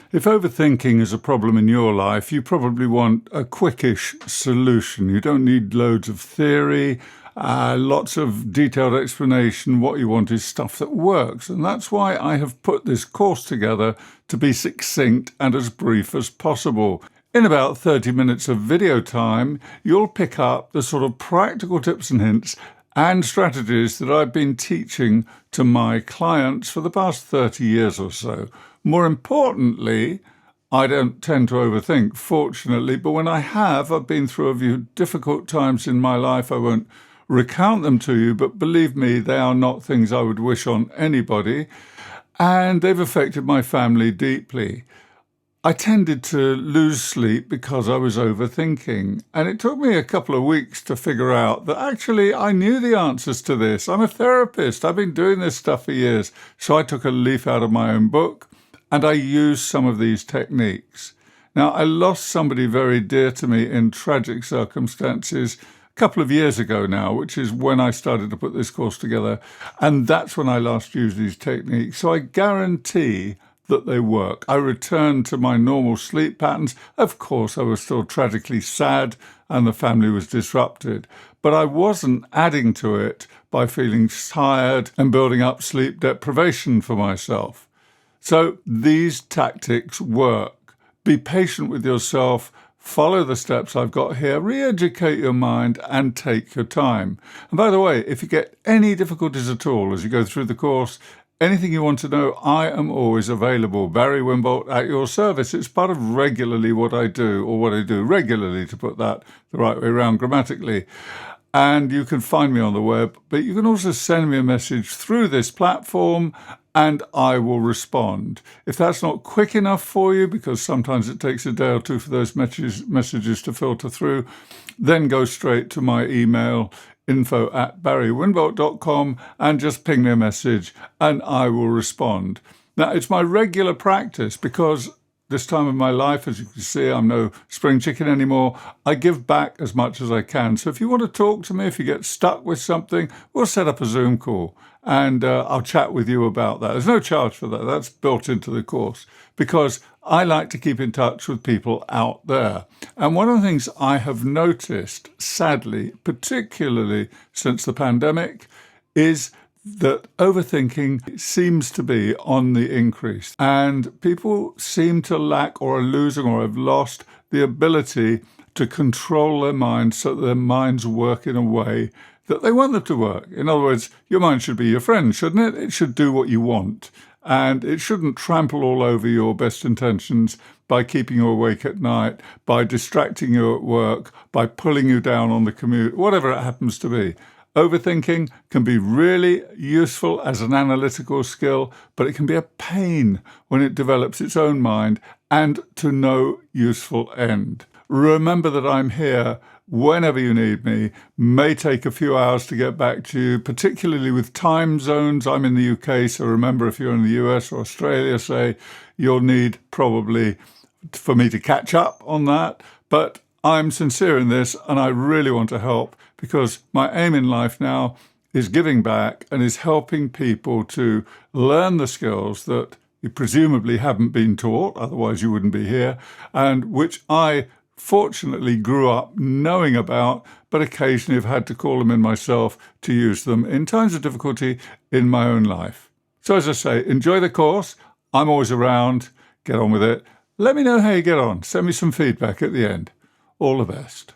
If overthinking is a problem in your life, you probably want a quickish solution. You don't need loads of theory, lots of detailed explanation. What you want is stuff that works. And that's why I have put this course together to be succinct and as brief as possible. In about 30 minutes of video time, you'll pick up the sort of practical tips and hints and strategies that I've been teaching to my clients for the past 30 years or so. More importantly, I don't tend to overthink, fortunately, but when I have, I've been through a few difficult times in my life. I won't recount them to you, but believe me, they are not things I would wish on anybody, and they've affected my family deeply. I tended to lose sleep because I was overthinking, and it took me a couple of weeks to figure out that actually I knew the answers to this. I'm a therapist. I've been doing this stuff for years. So I took a leaf out of my own book and I used some of these techniques. Now, I lost somebody very dear to me in tragic circumstances a couple of years ago now, which is when I started to put this course together. And that's when I last used these techniques. So I guarantee that they work. I returned to my normal sleep patterns. Of course, I was still tragically sad and the family was disrupted, but I wasn't adding to it by feeling tired and building up sleep deprivation for myself. So these tactics work. Be patient with yourself. Follow the steps I've got here, re-educate your mind and take your time. And by the way, if you get any difficulties at all as you go through the course, anything you want to know, I am always available. Barry Wimbolt at your service. It's part of regularly what I do, or what I do regularly, to put that the right way around grammatically. And you can find me on the web, but you can also send me a message through this platform and I will respond. If that's not quick enough for you, because sometimes it takes a day or two for those messages to filter through, then go straight to my email, info@barrywinbolt.com, and just ping me a message and I will respond. Now, it's my regular practice because this time of my life, as you can see, I'm no spring chicken anymore. I give back as much as I can. So if you want to talk to me, if you get stuck with something, we'll set up a Zoom call and I'll chat with you about that. There's no charge for that. That's built into the course because I like to keep in touch with people out there. And one of the things I have noticed, sadly, particularly since the pandemic, is that overthinking seems to be on the increase. And people seem to lack or are losing or have lost the ability to control their minds so that their minds work in a way that they want them to work. In other words, your mind should be your friend, shouldn't it? It should do what you want. And it shouldn't trample all over your best intentions by keeping you awake at night, by distracting you at work, by pulling you down on the commute, whatever it happens to be. Overthinking can be really useful as an analytical skill, but it can be a pain when it develops its own mind and to no useful end. Remember that I'm here whenever you need me. May take a few hours to get back to you, particularly with time zones. I'm in the UK, so remember if you're in the US or Australia, say, you'll need probably for me to catch up on that. But I'm sincere in this and I really want to help because my aim in life now is giving back and is helping people to learn the skills that you presumably haven't been taught, otherwise you wouldn't be here, and which I fortunately grew up knowing about, but occasionally have had to call them in myself to use them in times of difficulty in my own life. So as I say, enjoy the course. I'm always around. Get on with it. Let me know how you get on. Send me some feedback at the end. All the best.